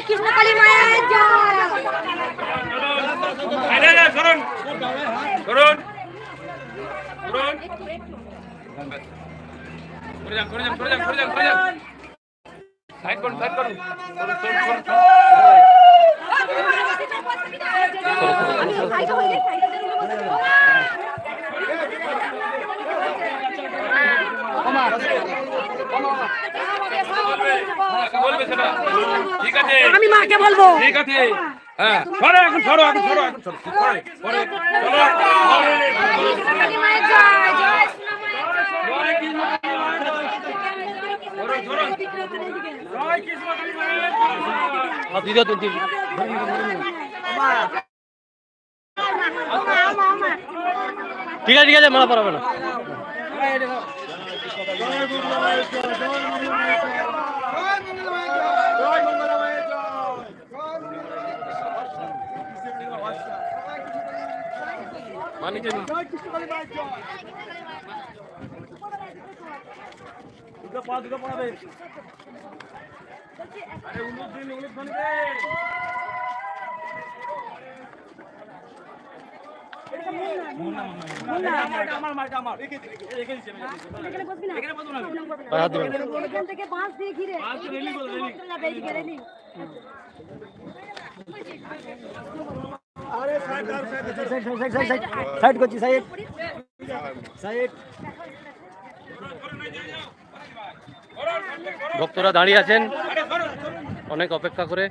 কৃষ্ণকালী মায়ের আমি মাকে বলবো। ঠিক আছে, হ্যাঁ সরো এখন, সরো এখন, সরো এখন, সরো ঠিক আছে, ঠিক আছে, মারা পারবে না। দুটো পড়াবে। আরে উলুদ দিন, উলুদ ধ্বনি দে। আমার মার্কা আমার রেখে দিছি আমি। এখানে বসবি না, এখানে বসবো না। এখান থেকে বাঁশ দিয়ে ঘিরে, বাঁশ দিয়ে রেলি বল, রেলি না বেরিয়ে রেলি। আরে সাইড সাইড করছি, সাইড সাইড। ভক্তরা দাঁড়িয়ে আছেন অনেক অপেক্ষা করে।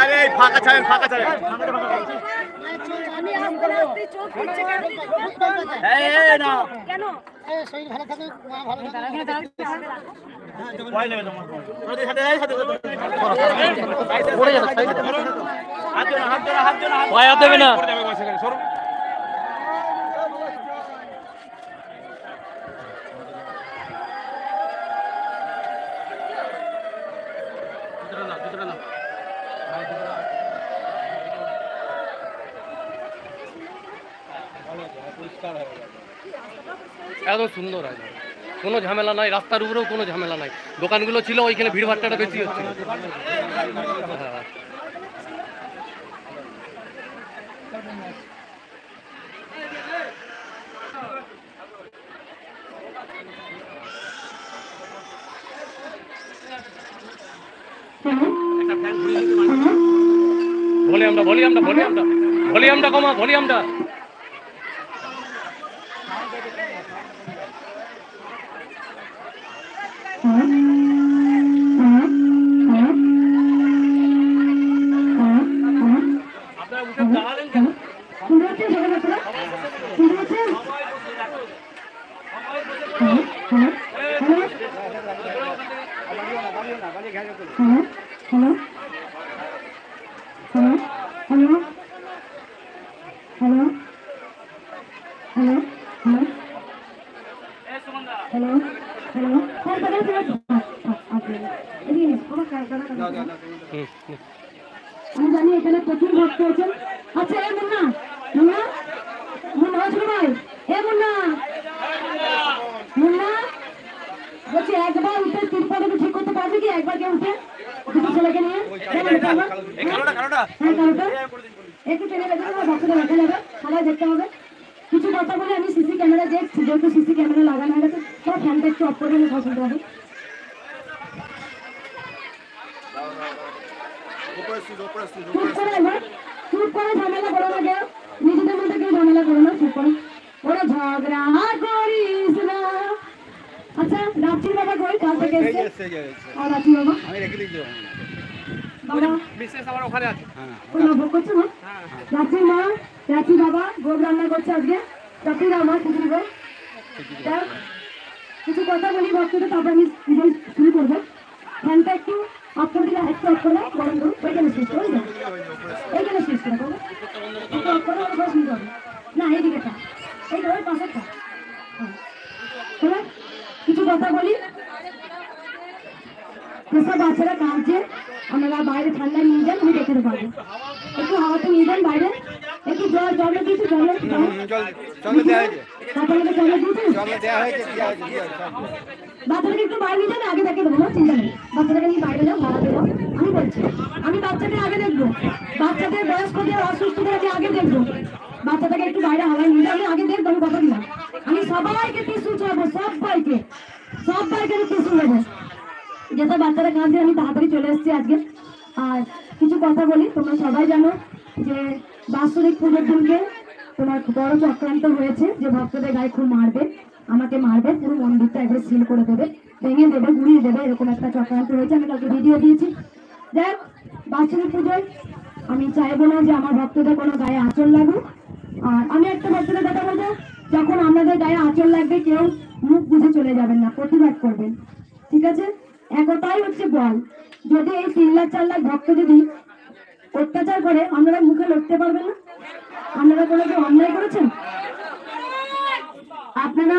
আরে ফাঁকা ছাড়েন, ফাঁকা ছাড়েন। কেন শরীর ভালো থাকে, মা ভালো থাকে। হাত দেবে না। এত সুন্দর হয়, কোনো ঝামেলা নাই, রাস্তার উপরেও কোনো ঝামেলা নাই। দোকানগুলো ছিল ওইখানে ভিড় ভাট্টাটা বেশি হচ্ছিল। ভলিউমটা কমা, ভলিউমটা। আপনারা উঠে দাঁড়ালেন কেন? আমি জানি এখানে প্রচুর ভক্ত আছেন। আচ্ছা, এ মুন্না, মুন্না, মুন্না ছোট ভাই, এ মুন্না, মুন্না বলছি একবার উঠে তিরপলটা ঠিক করতে পারবে কি? একবার কে উঠে দুটো ছেলেকে নিয়ে একটু টেনে বেঁধে দেবো, ভক্তদের দেখা যাবে, সবাই দেখতে হবে। কিছু কথা বলে আমি সিসি ক্যামেরা দেখছি, যেহেতু সিসি ক্যামেরা লাগানো হয়ে গেছে, সব ফ্যানটা একটু অফ করে আমি পছন্দ হবে। চুপ করে এবার, চুপ করে ঝামেলা করো না কেউ, নিজেদের মধ্যে কেউ ঝামেলা করো না, চুপ করে। ওরা ঝগড়া করিস না। আচ্ছা রাত্রির বাবা কই, কাল থেকে এসছে? আর রাত্রি বাবা বাবা বিশেষ আমার ওখানে আছে। কোনো ভোগ করছো না? রাত্রির মা, রাত্রি বাবা ভোগ রান্না করছে আজকে, রাত্রির আমার খিচুড়ি ভোগ। যাক, কিছু কথা বলি ভক্তদের, তারপর আমি ভিডিও শুরু করবো। ফ্যানটা একটু অফ করে দিলে, একটু অফ করে দাও, গরম করুন, ওইখানে শেষ করে দাও, এইখানে শেষ করে দেবো, একটু অফ করে ওর শুরু করবো না, এইদিকে থাক, এই ওই পাশে থাক। হ্যাঁ, কিছু কথা বলি। যেসব বাচ্চারা কাঁদছে আপনারা বাইরে ঠান্ডায় নিয়ে যান, আমি দেখে দেবো। একটু হাওয়াতে নিয়ে যান বাইরে, একটু জলে দিয়েছি, জলে বাচ্চাটাকে একটু বাইরে নিয়ে যান, আগে দেখে দেবো, চিন্তা নেই। বাচ্চাটাকে নিয়ে বাইরে যাও, ভাড়া দেবো। আমি বলছি আমি বাচ্চাদের আগে দেখবো, বাচ্চাদের বয়স্কদের অসুস্থদের আগে দেখবো। বাচ্চাটাকে একটু বাইরে হাওয়ায় নিয়ে যাও, আমি আগে দেখবো, আমি কথা দিলাম। আমি সবাইকে টিসু চাবো, সবাইকে সবাইকে টিসু দেবো। যেসব বাচ্চারা কাঁদছে আমি তাড়াতাড়ি চলে এসেছি আজকে। আর কিছু কথা বলি, তোমরা সবাই জানো যে বাৎসরিক পুজোর দিনকে তোমার বড় চক্রান্ত হয়েছে, যে ভক্তদের গায়ে খুব মারবে, আমাকে মারবে, পুরো মন্দিরটা একবার সিল করে দেবে, ভেঙে দেবে, গুড়িয়ে দেবে, এরকম একটা চক্রান্ত হয়েছে। আমি কাউকে ভিডিও দিয়েছি। দেখ, বাৎসরিক পুজোয় আমি চাইবো না যে আমার ভক্তদের কোনো গায়ে আঁচল লাগুক। আর আমি একটা ভক্তদের কথা বলবো, যখন আপনাদের গায়ে আঁচল লাগবে কেউ মুখ বুঝে চলে যাবেন না, প্রতিবাদ করবেন, ঠিক আছে? একতাই হচ্ছে বল। যদি এই 3 লাখ 4 লাখ ভক্ত যদি অত্যাচার করে, আপনারা মুখে লড়তে পারবেন না? আপনারা কোনো কি অন্যায় করেছেন? আপনারা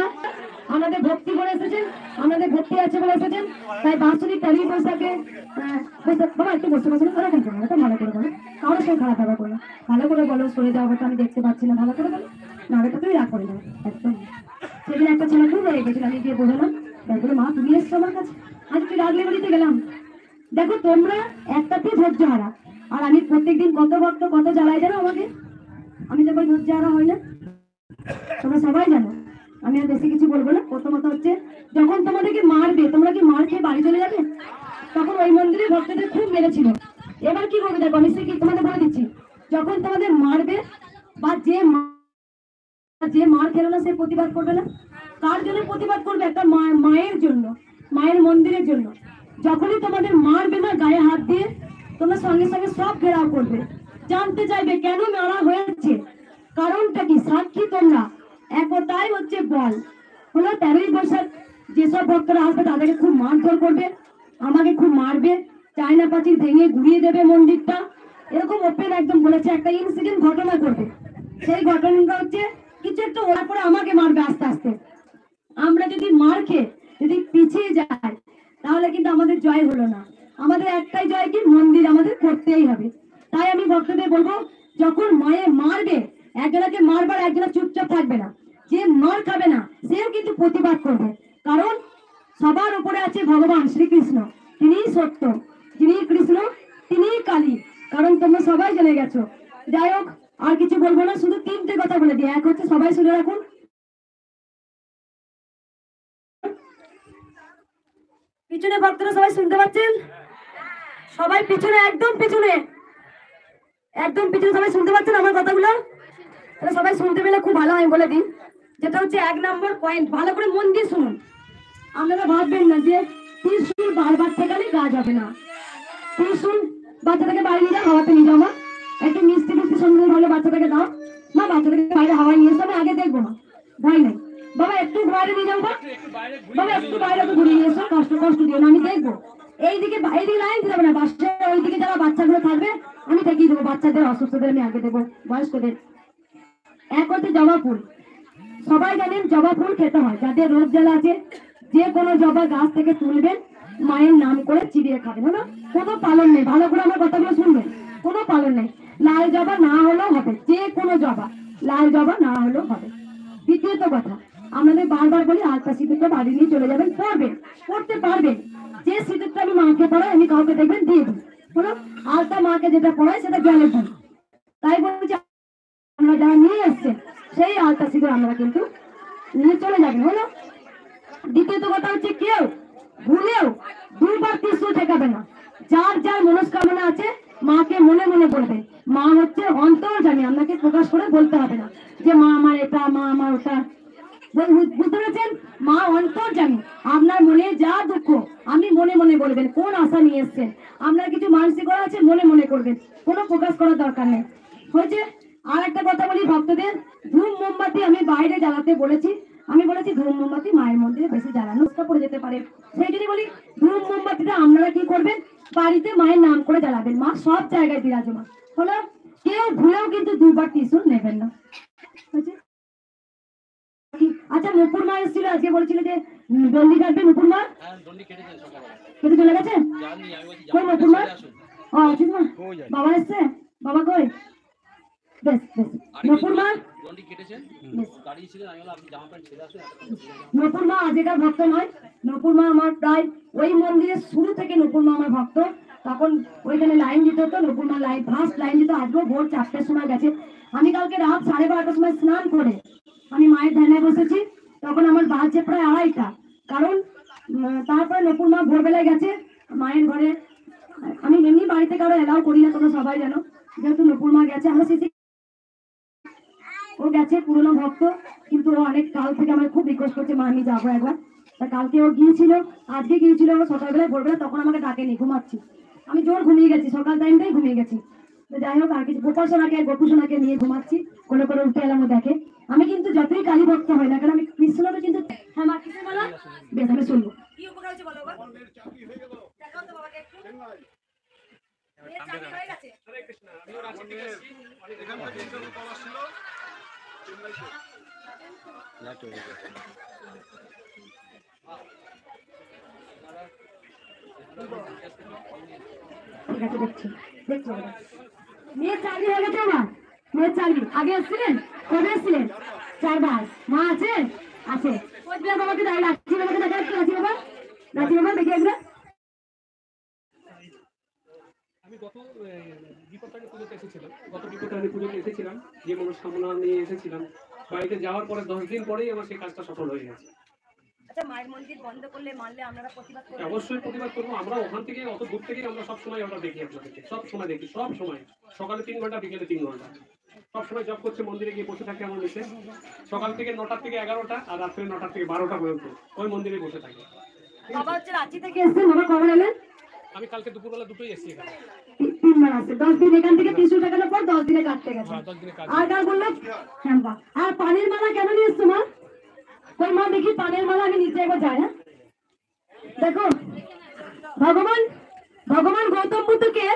আমাদের ভক্তি করে এসেছেন, আমাদের ভক্তি আছে বলে এসেছেন, তাই বাৎসরিক কালী বৈশাখে বাবা একটু বসে বসে ওরা কেন করবো, এটা ভালো করে বলো, কারোর সঙ্গে খারাপ ব্যবহার করো, ভালো করে বলো, সরে যাওয়ার কথা আমি দেখতে পাচ্ছি না, ভালো করে বলো, না এটা তুমি রাগ করে দাও একদম। সেদিন একটা ছেলে খুব রেগে গেছিল, আমি গিয়ে বোঝালাম, দেখো মা তুমি এসছো আমার কাছে, আজ তুই রাগলে বলিতে গেলাম। দেখো তোমরা একটাতেই ধৈর্য হারা, আর আমি প্রত্যেকদিন কত ভক্ত কত জ্বালাই জানো আমাকে, আমি যখন ধৈর্য হারা হয় না, তোমরা সবাই জানো। আমি আর বেশি কিছু বলবো না। প্রথমত হচ্ছে, যখন তোমাদেরকে মারবে, তোমরা কি মার খেয়ে বাড়ি চলে যাবে? তখন ওই মন্দিরে ভক্তদের খুব মেরেছিল। এবার কি করবে দেখো, আমি সে কি তোমাদের বলে দিচ্ছি, যখন তোমাদের মারবে বা যে মার খেলো না সে প্রতিবাদ করবে না। কার জন্য প্রতিবাদ করবে? একটা মায়ের জন্য, মায়ের মন্দিরের জন্য। যখনই তোমাদের মারবে না গায়ে হাত দিয়ে, তোমরা সঙ্গে সঙ্গে সব ঘেরাও করবে, জানতে চাইবে কেন মারা হয়েছে, কারণটা কি, সাক্ষী তোমরা। একটাই হচ্ছে বল, হলো 13ই বৈশাখ যেসব ভক্তরা আসবে তাদেরকে খুব মারধর করবে, আমাকে খুব মারবে, চায়না পাঁচিল ভেঙে ঘুরিয়ে দেবে মন্দিরটা, এরকম ওপেন একদম বলেছে। একটা ইনসিডেন্ট ঘটনা করবে, সেই ঘটনাটা হচ্ছে কিছু একটা ওরা পরে আমাকে মারবে আস্তে আস্তে। আমরা যদি মার খেয়ে যদি পিছিয়ে যাই তাহলে কিন্তু আমাদের জয় হলো না। আমাদের একটাই জয়, কি মন্দির আমাদের করতেই হবে। তাই আমি ভক্তদের বলবো, যখন মায়ে মারবে, একজনকে মারবার একজনা চুপচাপ থাকবে না, যে মার খাবে না সেও কিন্তু প্রতিবাদ করবে। কারণ সবার উপরে আছে ভগবান শ্রীকৃষ্ণ, তিনিই সত্য, তিনিই কৃষ্ণ, তিনিই কালী, কারণ তোমরা সবাই জেনে গেছো। যাই হোক, আর কিছু বলবো না, শুধু 3টে কথা বলে দিই। এক হচ্ছে, সবাই শুনে রাখুন, পিছনে ভক্তরা সবাই শুনতে পাচ্ছেন? সবাই পিছনে, একদম পিছনে, একদম পিছনে সবাই শুনতে পাচ্ছেন আমার কথাগুলো? সবাই শুনতে পেলে খুব ভালো হয়, বলে দিন। যেটা হচ্ছে 1 নম্বর পয়েন্ট, ভালো করে মন দিয়ে শুনুন। আপনারা ভাববেন না যে ত্রিশূল বারবার ঠেকালে কাজ হবে না। ত্রিশূল বাচ্চাটাকে বাইরে নিয়ে যাও, হাওয়াতে নিয়ে যাও, মা একটু মিষ্টি মিষ্টি সঙ্গে ভালো বাচ্চাটাকে দাও, মা বাচ্চাটাকে বাইরে হাওয়ায় নিয়ে এসো, আমি আগে দেখবো, মা ভয় নেই, বাবা একটু বাইরে নিয়ে যাও, বাবা একটু বাইরে ঘুরিয়ে নিয়ে এসো, কষ্ট দিও না, আমি দেখবো। এইদিকে লাইন দিতে হবে না, বাচ্চা ওইদিকে যারা বাচ্চাগুলো থাকবে আমি দেখিয়ে দেবো, বাচ্চাদের অসুস্থদের আমি আগে দেবো, বয়স্কদের। এক হচ্ছে জবা ফুল, সবাই জানেন জবা ফুল খেতে হয়, যাদের রোগ জ্বালা আছে যে কোনো জবা গাছ থেকে তুলবেন, মায়ের নাম করে চিবিয়ে খাবেন, হলো কোনো পালন নেই। ভালো করে আমার কথাগুলো শুনবেন, কোনো পালন নেই। লাল জবা না হলেও হবে, যে কোনো জবা, লাল জবা না হলেও হবে। দ্বিতীয়ত কথা, আমাদের বারবার বলি আলতা সিঁদুরটা বাড়ি নিয়ে চলে যাবেন, পড়তে পারবেন। যে সিঁদুরটা আমি মাকে পড়াই, আমি কাউকে দেখবেন দিয়ে দিই, হলো আলতা মাকে যেটা পড়াই সেটা জ্ঞানের দিই। তাই বলছি আমরা যারা নিয়ে এসছেন সেই আলতা সিঁদুর আমরা কিন্তু নিয়ে চলে যাবেন, হলো। দ্বিতীয়ত কথা হচ্ছে, কেউ ভুলেও 2বার ত্রিশূল ঠেকাবে না। যার যার মনস্কামনা আছে মা জানি আপনার মনে যা দুঃখ আপনি মনে মনে বলবেন, কোন আশা নিয়ে এসছেন, আপনার কিছু মানসিকতা আছে মনে মনে করবেন, কোনো প্রকাশ করার দরকার নেই। হয়েছে। আর একটা কথা বলি ভক্তদের, ধূপ মোমবাতি আমি বাইরে জ্বালাতে বলেছি, আমি বলেছি ধূপ মোমবাতি মায়ের মন্দিরে বেশি জ্বালানো পড়ে যেতে পারে, সেই জন্য বলি ধূপ মোমবাতিটা আপনারা কি করবেন, বাড়িতে মায়ের নাম করে জ্বালাবেন, মা সব জায়গায় বিরাজমান হলো। কেউ ভুলেও কিন্তু দুবার ত্রিশূল নেবেন না। হয়েছে। আচ্ছা নুপুর মা এসেছিল আজকে, বলছিল যে দণ্ডি কাটবে, নুপুর মা কেটে চলে গেছে, কই নুপুর মা? ও আছিস মা, বাবা এসছে, বাবা কই? বেশ বেশ, নুপুর মা নুপুর মা আজকের ভক্ত নয়, নুপুর মা আমার প্রায় ওই মন্দিরের শুরু থেকে নুপুর মা আমার ভক্ত, তখন ওইখানে লাইন দিতে হতো, নুপুর মা লাইন ফার্স্ট লাইন দিত, আজকেও ভোর 4টার সময় গেছে। আমি কালকে রাত 12:30টার সময় স্নান করে আমি মায়ের ধ্যানে বসেছি, তখন আমার বাজছে প্রায় 2:30টা, কারণ তারপরে নুপুর মা ভোরবেলায় গেছে মায়ের ঘরে। আমি এমনি বাড়িতে কারো এলাও করি না, তোমরা সবাই জানো, যেহেতু নুপুর মা গেছে, আমরা সিসি ও গেছে পুরনো ভক্ত, কিন্তু ও অনেক কাল থেকে আমার খুব রিকোয়েস্ট করছে মা আমি যাবো একবার, তা কালকে ও গিয়েছিল, আজকে গিয়েছিল সকালবেলায় ভোরবেলা, তখন আমাকে ডাকেনি, ঘুমাচ্ছি, আমি জোর ঘুমিয়ে গেছি, সকাল টাইমটাই ঘুমিয়ে গেছি। তো যাই হোক, আর কিছু গোপাল সোনাকে গোপু সোনাকে নিয়ে ঘুমাচ্ছি, কোনো করে উঠে এলাম ও দেখে। আমি কিন্তু যতই কালী ভক্ত হয় না কেন, আমি কৃষ্ণকে কিন্তু, হ্যাঁ মা কিসের বলা, বেশ আমি শুনবো কি উপকার হয়েছে বলো বাবা, দেখাও তো বাবাকে একটু, মেয়ের চাকরি হয়ে গেছে। হরে কৃষ্ণ, আমিও রাঁচি থেকে এসেছি, এখান থেকে ইন্টারভিউ কল আসছিল। ঠিক আছে, দেখছি দেখছি মেয়ের চাকরি হয়ে গেছে আমার, মেয়ের চাকরি আগে এসেছিলেন, কবে এসেছিলেন? 4 বার। মা আছে? আছে। কোচবিহার বাবাকে রাঁচি বাবাকে দেখা যাচ্ছে, রাঁচি বাবা, রাঁচি বাবা দেখি একবার। আমি গত বিপত্তানি পুজোতে এসেছিলাম, গত বিপত্তানি পুজোতে এসেছিলাম, যে মনস্কামনা নিয়ে এসেছিলাম, বাড়িতে যাওয়ার পরে 10 দিন পরেই আমার সেই কাজটা সফল হয়ে গেছে। আচ্ছা মায়ের মন্দির বন্ধ করলে মানলে আপনারা প্রতিবাদ করবেন? অবশ্যই প্রতিবাদ করবো, আমরা ওখান থেকে অত দূর থেকে আমরা সব সময় ওটা দেখি, আপনাদেরকে সব সময় দেখি, সব সময় সকালে 3 ঘন্টা, বিকেলে 3 ঘন্টা, সব সময় জব করছে, মন্দিরে গিয়ে বসে থাকে আমার নিচে, সকাল থেকে 9টা থেকে 11টা আর রাত্রে 9টা থেকে 12টা পর্যন্ত ওই মন্দিরে বসে থাকে। বাবা হচ্ছে রাঁচি থেকে এসেছেন, বাবা কখন এলেন? আমি কালকে দুপুরবেলা দুটোই এসেছি এখানে। 3 বার আসছে, 10 দিন এখান থেকে 300 টাকার পর 10 দিনে কাটতে গেছে। 10 দিনের কাজ। আর কার বললো? হ্যাঁ বাহ। আর পানের মালা কেন নিয়ে এসছো মা? কই মা দেখি পানের মালা, আমি নিচে একবার যাই। হ্যাঁ দেখো, ভগবান ভগবান গৌতম বুদ্ধকে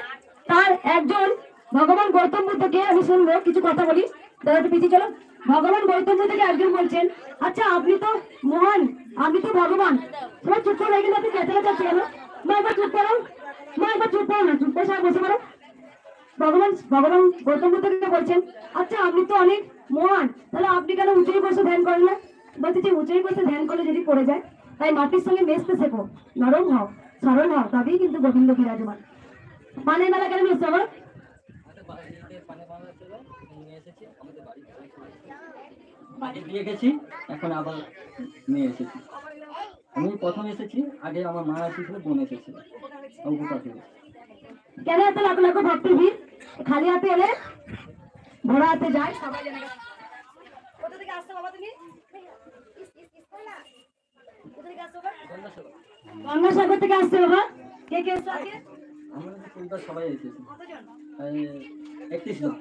তার একজন, ভগবান গৌতম বুদ্ধকে আমি শুনবো কিছু কথা বলি, দাদা একটু পিছিয়ে চলো। ভগবান গৌতম বুদ্ধকে একজন বলছেন, আচ্ছা আপনি তো মহান, আপনি তো ভগবান, তোমার চুপ করে রেখে আপনি চেঁচে যাচ্ছে কেন? মা একবার চুপ করো, মা একবার চুপ করো না, চুপ করে সবাই বসে পড়ো। ভগবান ভগবান গৌতম বুদ্ধকে বলছেন, আচ্ছা আপনি তো অনেক মহান, তাহলে আপনি কেন উঁচুই বসে ধ্যান করেন না? বলছে যে উঁচুই বসে ধ্যান করলে যদি পড়ে যায়, তাই মাটির সঙ্গে মেশতে শেখো, নরম হও, সরল হও, তবেই কিন্তু গোবিন্দ বিরাজমান। পানের মেলা কেন নিয়েছে আবার? দিয়ে গেছি, এখন আবার নিয়ে এসেছি। আমি প্রথম এসেছি, আগে আমার মা এসেছিল, বোন এসেছিল, উপকার হয়েছে। কেন এত লাখ লাখ ভক্তের ভিড়? খালি হাতে এলে ভরা হাতে যায়, সবাই জেনে গেছে। কোথা থেকে আসছো বাবা তুমি? কোথা থেকে আসছো বাবা? গঙ্গাসাগর থেকে আসছে বাবা। কে কে এসছো আজকে? আমরা পরিবার সবাই এসেছি, কতজন? 31 জন।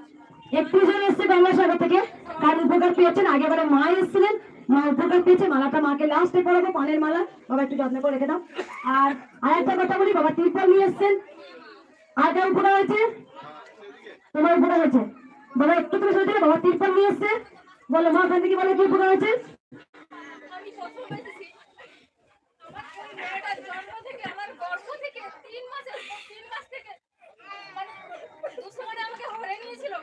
31 জন এসছে গঙ্গাসাগর থেকে। কার উপকার পেয়েছেন? আগেবারে মা এসেছিলেন, মা উপকার পেয়েছে, মালাটা মাকে লাস্টে পরাবো, পানের মালা, বাবা একটু যত্ন করে রেখে দাও। আর আরেকটা কথা বলি, বাবা ত্রিপল নিয়ে এসছেন। আর কার উপকার হয়েছে? তোমার উপকার হয়েছে বাবা, একটু তুমি সরে যাবে, বাবা ত্রিপল নিয়ে এসছে, বলো মা ওখান থেকে বলে কি উপকার হয়েছে? আমি প্রথম এসেছি, আমার মেয়েটার জন্ম থেকে, আমার গর্ভ থেকে 3 মাস থেকে মানে দুঃসময় আমাকে হরে নিয়েছিল,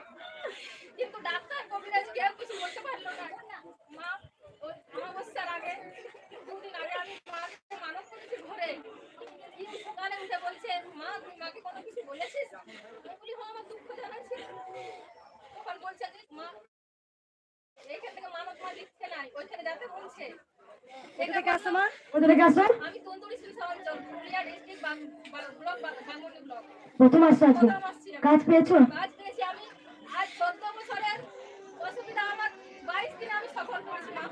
কিন্তু ডাক্তার কবিরাজ কেউ কিছু বলতে পারলো না। মা অমাবস্যার আগে 2 দিন আগে আমি মাকে মানত করেছি ঘরে, কিন্তু সকালে উঠে বলছে মা তুই মাকে কোনো কিছু বলেছিস? আমি বলি হ্যাঁ আমার দুঃখ জানাচ্ছি। তখন বলছে যে মা এইখান থেকে মানত মা দিচ্ছে নাই, ওইখানে যাতে বলছে। কোথা থেকে আসছো মা? কোথা থেকে আসছো? আমি তন্দুরি শিল্প অঞ্চল, পুরুলিয়া ডিস্ট্রিক্ট, ব্লক বাঙ্গুনি ব্লক। প্রথম আসছো আজকে, কাজ পেয়েছো? কাজ পেয়েছি আমি, আজ 14 বছরের অসুবিধা আমার 22 দিনে আমি সফল করেছি মা।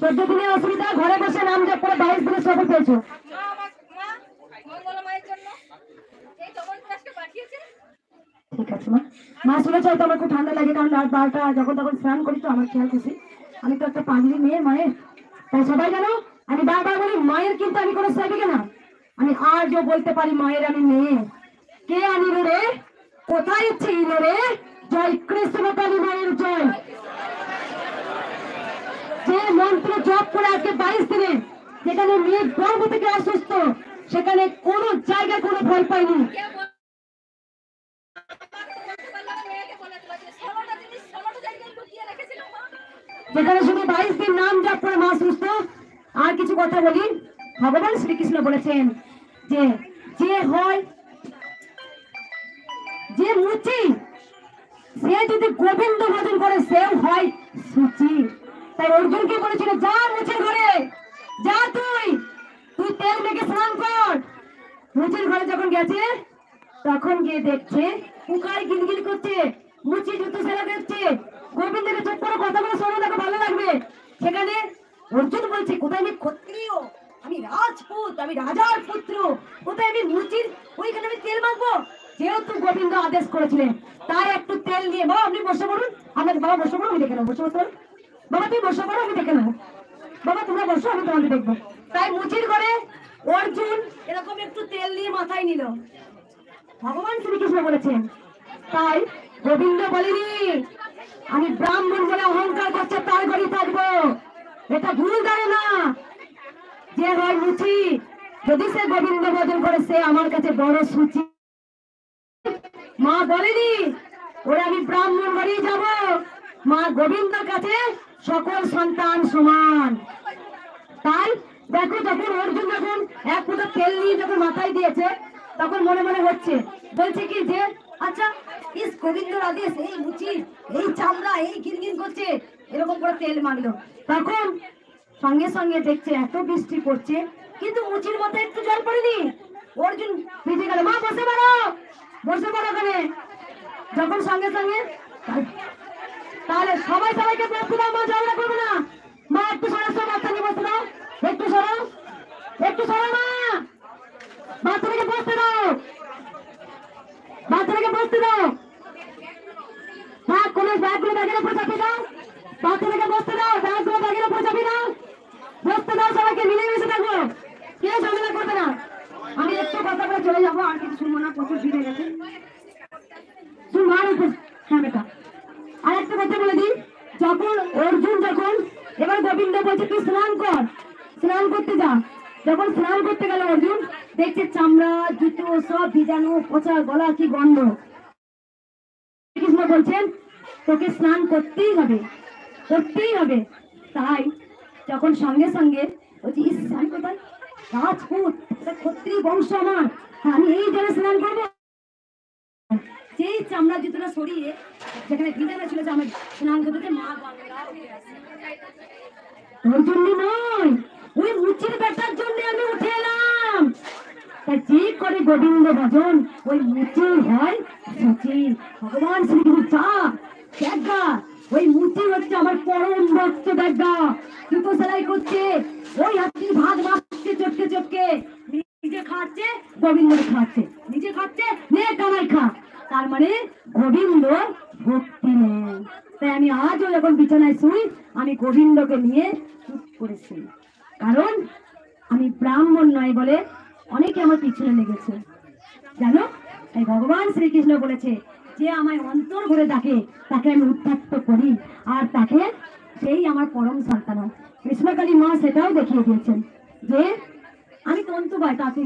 14 দিনের অসুবিধা, ঘরে বসে নাম জপ করে 22 দিনের সফল পেয়েছো। মা আমার মা মঙ্গলা মায়ের জন্য এই চমৎকারকে পাঠিয়েছে। ঠিক আছে মা, মা শুনেছ তো আমার খুব ঠান্ডা লাগে, কারণ রাত 12টা যখন তখন স্নান করি তো আমার খেয়াল খুশি। আমি তো একটা পাগলি মেয়ে মায়ের, তাই সবাই জানো আমি বারবার বলি মায়ের, কিন্তু আমি কোনো সাইবিকে না, আমি আজও বলতে পারি মায়ের আমি মেয়ে। কে আনিল রে, কোথায় ছিল রে, জয় কৃষ্ণ কালী মায়ের জয়। যে মন্ত্র জপ করে আজকে 22 দিনে, যেখানে মেয়ে গর্ভ থেকে অসুস্থ, সেখানে কোনো জায়গায় কোনো ভয় পাইনি। মেয়েকে বলে দিল যে 16টা জিনিস 16টা জায়গায় লুকিয়ে রেখেছিল মা। যেখানে শুধু 22 দিন নাম জপ করে মা সুস্থ। আর কিছু কথা বলি, ভগবান শ্রীকৃষ্ণ বলেছেন যে যে হয় যে মুচি, সে যদি গোবিন্দ ভজন করে সেও হয় সুচি। তাই অর্জুনকে বলেছিল যা মুচির ঘরে যা, তুই তেল মেখে স্নান কর। মুচির ঘরে যখন গেছে তখন গিয়ে দেখছে উকাই গিলগিল করছে, মুচি জুতো সেলা দেখছে, গোবিন্দের চোখ করে কথা বলে শোনো, দেখো ভালো লাগবে। সেখানে অর্জুন বলছে কোথায় আমি ক্ষত্রিয়, আমি রাজপুত, আমি রাজার পুত্র, কোথায় আমি মুচির ওইখানে আমি তেল মাখবো। যেহেতু গোবিন্দ আদেশ করেছিলেন তাই একটু তেল নিয়ে, বাবা আপনি বসে পড়ুন, আপনাকে বাবা বসে পড়ো, আমি দেখে নেবো, বসে বসে বাবা তুমি বসে পড়ো, আমি দেখে নেবো, বাবা তোমরা বসো আমি তোমাকে দেখবো। তাই মুচির ঘরে অর্জুন এরকম একটু তেল নিয়ে মাথায় নিল। ভগবান শ্রীকৃষ্ণ বলেছেন, তাই গোবিন্দ বলেনি আমি ব্রাহ্মণ বলে অহংকার করছে তার ঘরে থাকবো, এটা ভুল ধারণা। যে হয় মুচি, যদি সে গোবিন্দ ভজন করে সে আমার কাছে বড় সুচি। মা বলেনি ওরা আমি ব্রাহ্মণ বাড়ি যাব, মা গোবিন্দর কাছে সকল সন্তান সমান। তাই দেখো যখন অর্জুন যখন এক ফোঁটা তেল নিয়ে যখন মাথায় দিয়েছে তখন মনে মনে হচ্ছে, বলছে কি যে আচ্ছা ইস গোবিন্দর আদেশ, এই মুচি এই চামড়া এই গিনগিন করছে, এরকম করে তেল মারলো। তখন সঙ্গে সঙ্গে দেখছে এত বৃষ্টি পড়ছে কিন্তু মুচির মাথায় একটু জল পড়েনি। অর্জুন ভিজে গেল, মা বসে পড়ো বসে পড়ো ওখানে। যখন সঙ্গে সঙ্গে তাহলে সবাই সবাইকে বসতে দাও, মা ঝগড়া করবে না, মা একটু সরো, সব বাচ্চা নিয়ে বসতে দাও, একটু সরো একটু সরো, মা বাচ্চাটাকে বসতে দাও, বাচ্চাটাকে বসতে দাও, থাক কোনো ব্যাগগুলো ব্যাগের উপর চাপিয়ে দাও, বাচ্চাটাকে বসতে দাও, ব্যাগগুলো ব্যাগের উপর চাপিয়ে দাও, বসতে দাও, সবাইকে মিলেমিশে থাকবো, কেউ ঝামেলা করবে না। আমি একটু কথা বলে চলে যাবো, আর কিছু শুনবো না, প্রচুর ভিড়ে গেছে। হ্যাঁ বেটা আর একটা কথা বলে দিই, যখন অর্জুন যখন এবার গোবিন্দ বলছে তুই স্নান কর, স্নান করতে যা, যখন স্নান করতে গেল অর্জুন দেখছে চামড়া জুতো সব ভিজানো, পচা গলা কি গন্ধ। কৃষ্ণ বলছেন তোকে স্নান করতেই হবে, করতেই হবে। তাই যখন সঙ্গে সঙ্গে বলছি ইস আমি কোথায় রাজপুত, ক্ষত্রিয় বংশ আমার, আমি এই জলে স্নান করবো। সেই চামড়া জুতোটা সরিয়ে যেখানে ভিজানো ছিল যে আমার স্নান করতে মা গঙ্গা উঠে আসে। তোর জন্য নয়, ওই মুচির বেটার জন্য আমি উঠে এলাম। তাই যে করে গোবিন্দ ভজন ওই মুচি হয় সুচি। ভগবান শ্রীকৃষ্ণ দেখা ওই মুচি হচ্ছে আমার পরম ভক্ত, দেখা জুতো সেলাই করছে, ওই হাতির ভাত মারছে চটকে চটকে, নিজে খাচ্ছে গোবিন্দকে খাচ্ছে, নিজে খাচ্ছে নে কামাই খা, তার মানে গোবিন্দ ভক্তি নেই। তাই আমি আজও যখন বিছানায় শুই আমি গোবিন্দকে নিয়ে চুপ করেছি, কারণ আমি ব্রাহ্মণ নয় বলে অনেকে আমার পিছনে লেগেছে জানো। তাই ভগবান শ্রীকৃষ্ণ বলেছে যে আমায় অন্তর ভরে ডাকে তাকে আমি উত্তপ্ত করি, আর তাকে সেই আমার পরম সন্তান। কৃষ্ণকালী মা সেটাও দেখিয়ে দিয়েছেন যে আমি তন্তু পাই তাতে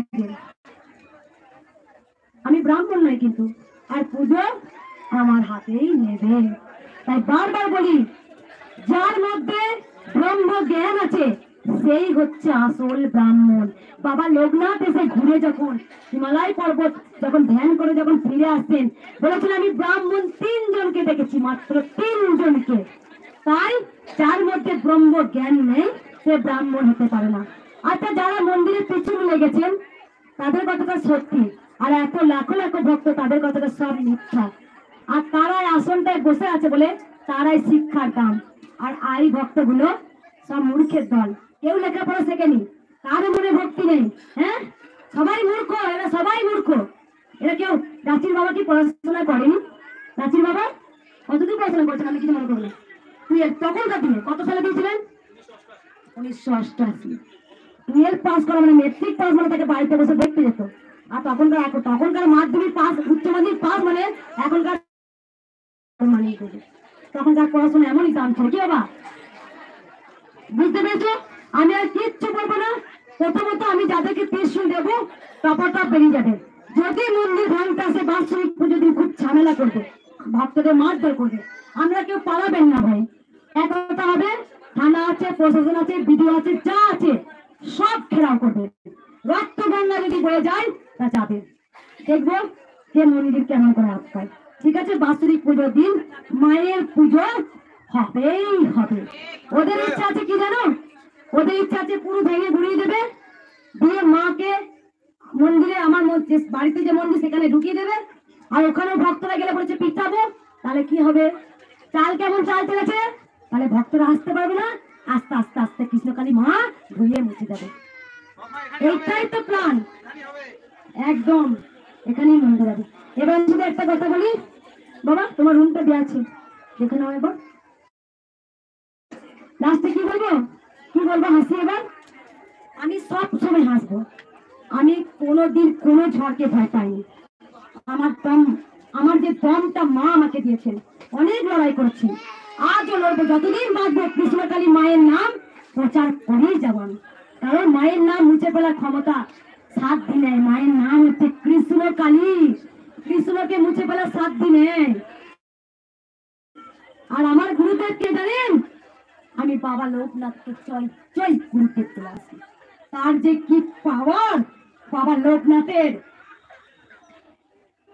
আমি ব্রাহ্মণ নয় কিন্তু, আর পুজো আমার হাতেই নেবে। তাই বারবার বলি যার মধ্যে ব্রহ্ম জ্ঞান আছে সেই হচ্ছে আসল ব্রাহ্মণ। বাবা লোকনাথ এসে ঘুরে যখন হিমালয় পর্বত যখন ধ্যান করে যখন ফিরে আসতেন বলেছেন আমি ব্রাহ্মণ 3 জনকে দেখেছি, মাত্র 3 জনকে। তাই যার মধ্যে ব্রহ্ম জ্ঞান নেই সে ব্রাহ্মণ হতে পারে না। আচ্ছা যারা মন্দিরের পিছনে লেগেছেন তাদের কথাটা সত্যি, আর এত লাখো লাখো ভক্ত তাদের কথাটা সব মিথ্যা। আর তারাই আসনটায় বসে আছে বলে তারাই শিক্ষার দাম, আর এই ভক্তগুলো সব মূর্খের দল, কেউ লেখাপড়া শেখেনি, কারো মনে ভক্তি নেই। হ্যাঁ, সবাই মূর্খ, এরা সবাই মূর্খ। এরা কেউ, রাঁচির বাবা কি পড়াশোনা করেনি? রাঁচির বাবা কতদিন পড়াশোনা করছেন আমি কিছু মনে করবো না। তখনকার দিনে কত সালে দিয়েছিলেন? 1988। 12 পাস করা মানে মেট্রিক পাস মানে তাকে বাড়িতে বসে দেখতে যেত। আর তখনকার মাধ্যমিক পাস, উচ্চ মাধ্যমিক পাস মানে এখনকার মানে তখনকার পড়াশোনা এমনই দাম ছিল। কি বাবা বুঝতে পেরেছো? আমি আর কিচ্ছু বলবো না। প্রথমত আমি যাদেরকে ত্রিশূল দেবো টপাটা বেরিয়ে যাবে। যদি মন্দির ভাঙতে আসে বাৎসরিক পুজো দিন খুব ঝামেলা করবে, ভক্তদের মারধর করবে, আমরা কেউ পালাবেন না ভাই। এক কথা হবে, থানা আছে, প্রশাসন আছে, বিডিও আছে, যা আছে সব ঘেরাও করবে। রক্ত গঙ্গা যদি বয়ে যায় তা যাবে, দেখবো যে মন্দির কেমন করে হাত পায়। ঠিক আছে, বাৎসরিক পুজোর দিন মায়ের পুজো হবেই হবে। ওদের ইচ্ছা আছে কি জানো? ওদের ইচ্ছা আছে পুরো ভেঙে ঘুরিয়ে দেবে, দিয়ে মাকে মন্দিরে, আমার বাড়িতে যে মন্দির সেখানে ঢুকিয়ে দেবে। আর ওখানেও ভক্তরা গেলে বলেছে পিটাবো, তাহলে কি হবে? চাল কেমন চাল চলেছে, তাহলে ভক্তরা আসতে পারবে না। আস্তে আস্তে আস্তে কৃষ্ণকালী মা ধুয়ে মুছে যাবে। এইটাই তো প্ল্যান, একদম এখানেই মন্দির যাবে। এবার শুধু একটা কথা বলি, বাবা তোমার রুমটা দেওয়া আছে, দেখে নাও এবার। লাস্টে কি বলবো, কি বলবো হাসি এবার? আমি সব সময় হাসবো। আমি কোনোদিন কোনো ঝড়কে ভয় পাইনি। আমার যে দমটা মা আমাকে দিয়েছেন, অনেক লড়াই করেছি, আজও লড়বো, যতদিন বাঁচবো কৃষ্ণকালী মায়ের নাম প্রচার করেই যাব আমি। কারণ মায়ের নাম মুছে ফেলার ক্ষমতা 7 দিনে। মায়ের নাম হচ্ছে কৃষ্ণকালী, কৃষ্ণকে মুছে ফেলার 7 দিনে। আর আমার গুরুদেব কে জানেন? আমি বাবা লোকনাথকে চই চই গুরুদেব বলে আসি। তার যে কি পাওয়ার বাবা লোকনাথের!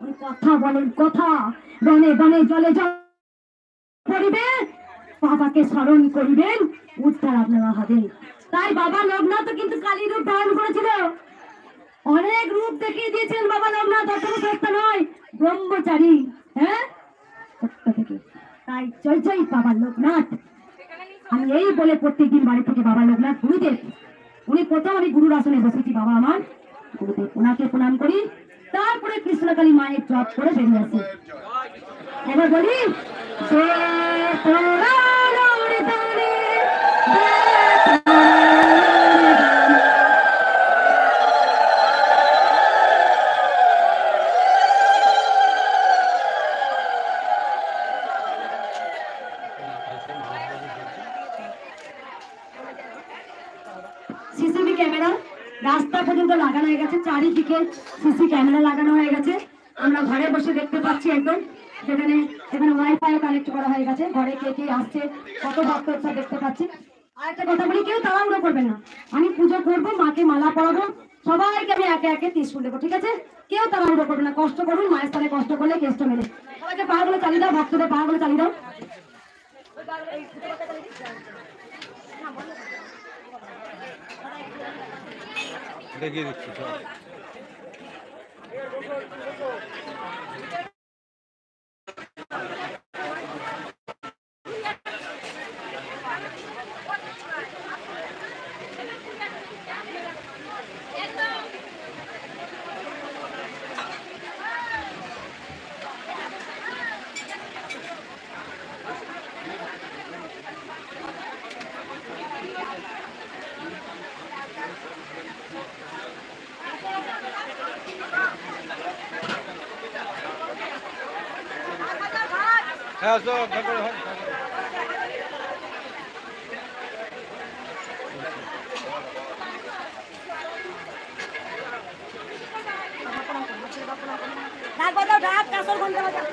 ওই কথা বলেন, কথা বনে বনে জলে জল করিবে, বাবাকে স্মরণ করিবেন, উদ্ধার আপনারা হবে। তাই বাবা লোকনাথ কিন্তু কালী রূপ ধারণ করেছিল, অনেক রূপ দেখিয়ে দিয়েছেন বাবা লোকনাথ। অসম সত্য নয়, ব্রহ্মচারী। হ্যাঁ, সত্য থেকে। তাই জয় জয় বাবা লোকনাথ। আমি এই বলে প্রত্যেকদিন বাড়ি থেকে বাবা লোকনাথ গুরুদেব, উনি প্রথম আমি গুরুর আসনে বসেছি, বাবা আমার গুরুদেব, ওনাকে প্রণাম করি, তারপরে কৃষ্ণকালী মায়ের জপ করে বেরিয়ে আসি। এবার বলি, সিসিটিভি ক্যামেরা রাস্তা পর্যন্ত লাগানো হয়ে গেছে, চারিদিকে সিসি ক্যামেরা লাগানো হয়ে গেছে। আমরা ঘরে বসে দেখতে পাচ্ছি একদম, যেখানে এখানে ওয়াইফাই কানেক্ট করা হয়ে গেছে, ঘরে কে কে আসছে, কত ভক্ত সব দেখতে পাচ্ছি। আর একটা কথা বলি, কেউ তাড়াহুড়ো করবেন না। আমি পুজো করবো, মাকে মালা পরাবো, সবাইকে আমি একে একে ত্রিশূল দেবো। ঠিক আছে, কেউ তাড়াহুড়ো করবে না, কষ্ট করুন, মায়ের স্থানে কষ্ট করলে কেষ্ট মেলে। সবাইকে পাহাড়গুলো চালিয়ে দাও, ভক্তদের পাহাড়গুলো চালিয়ে দাও। দেখিয়ে দিচ্ছি। হ্যাঁ, ঢাক বাজাও, ঢাক, কাঁসর ঘন্টা বাজাও।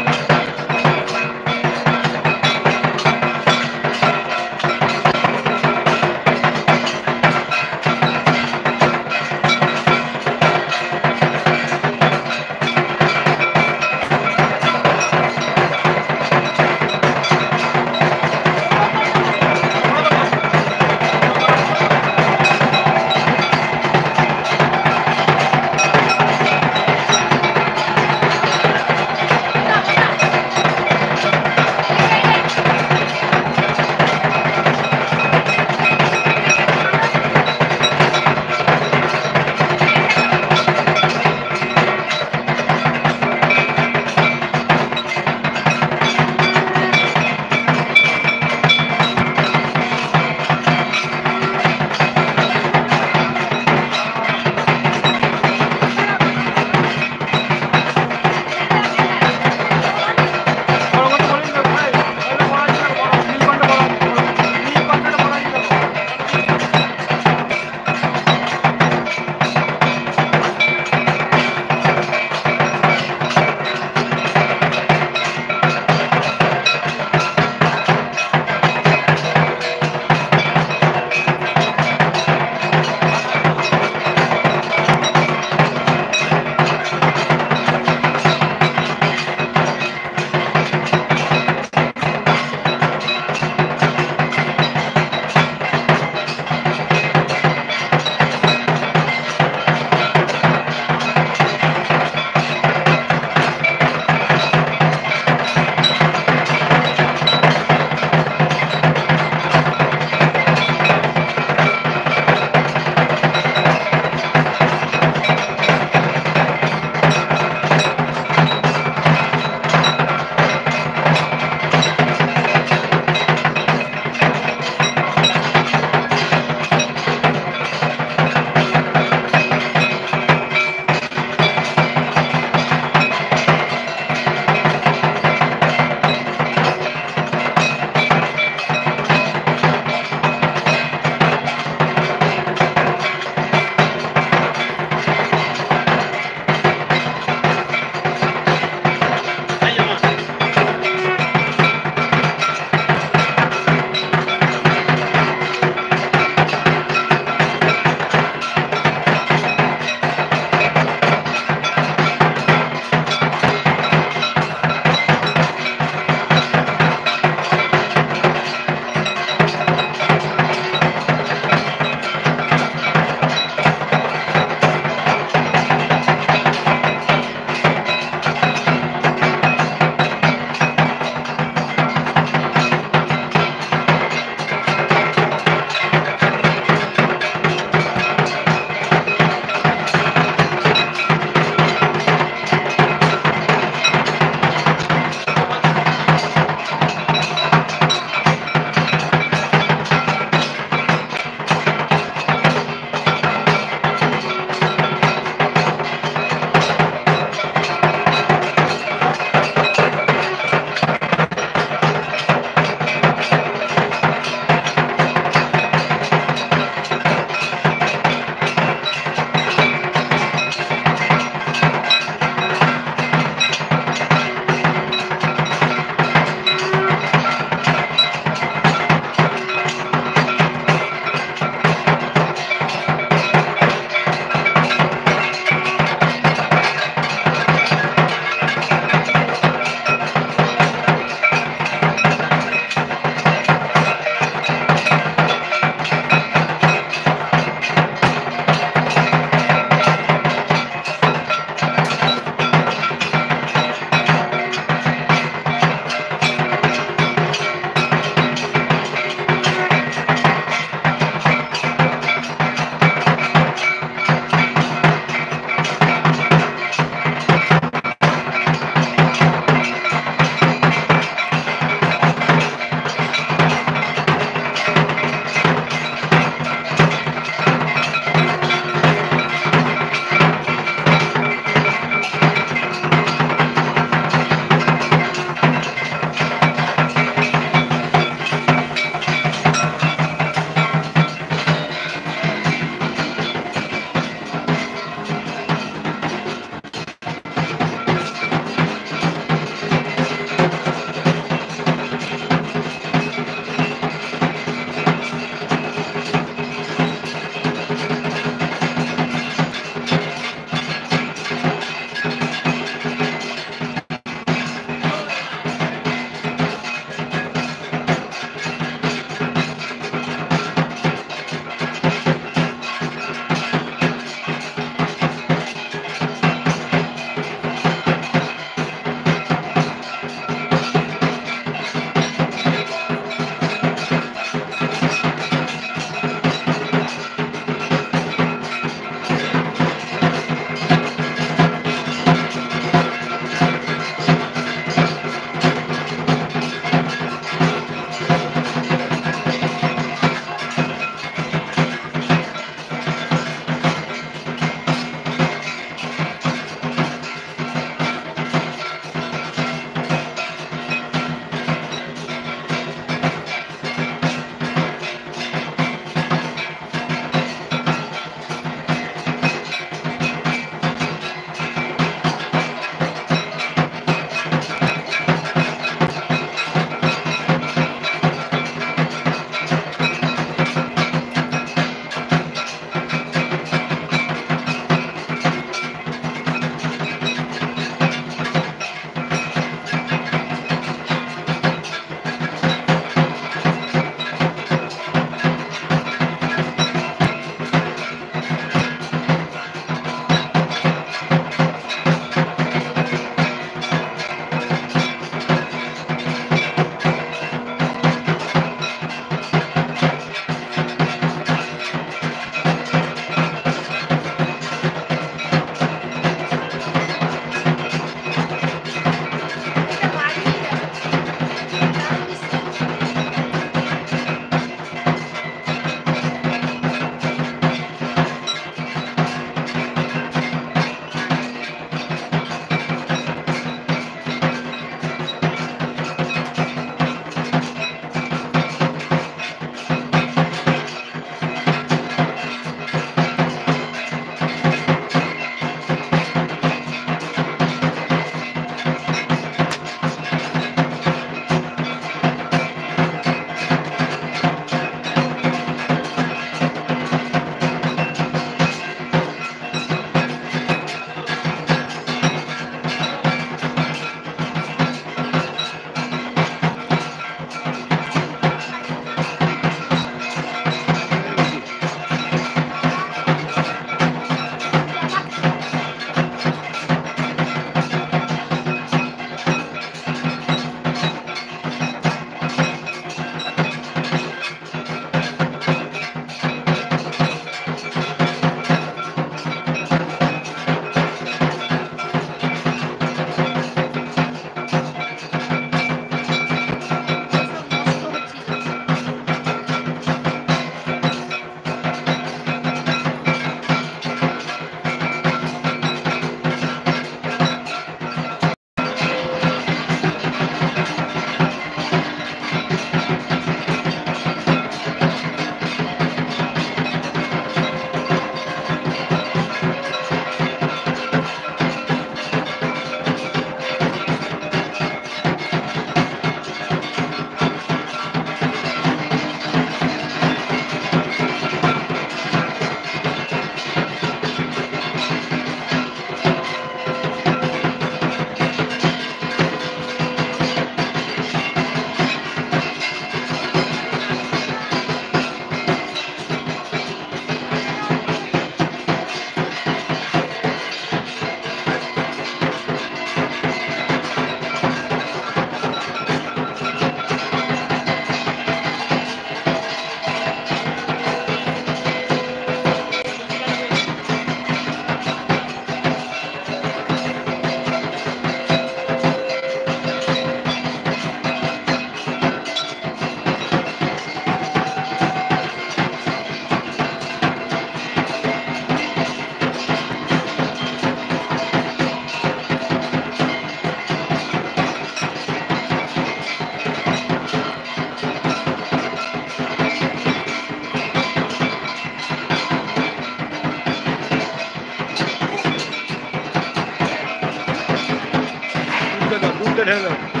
ছেড়ে দাও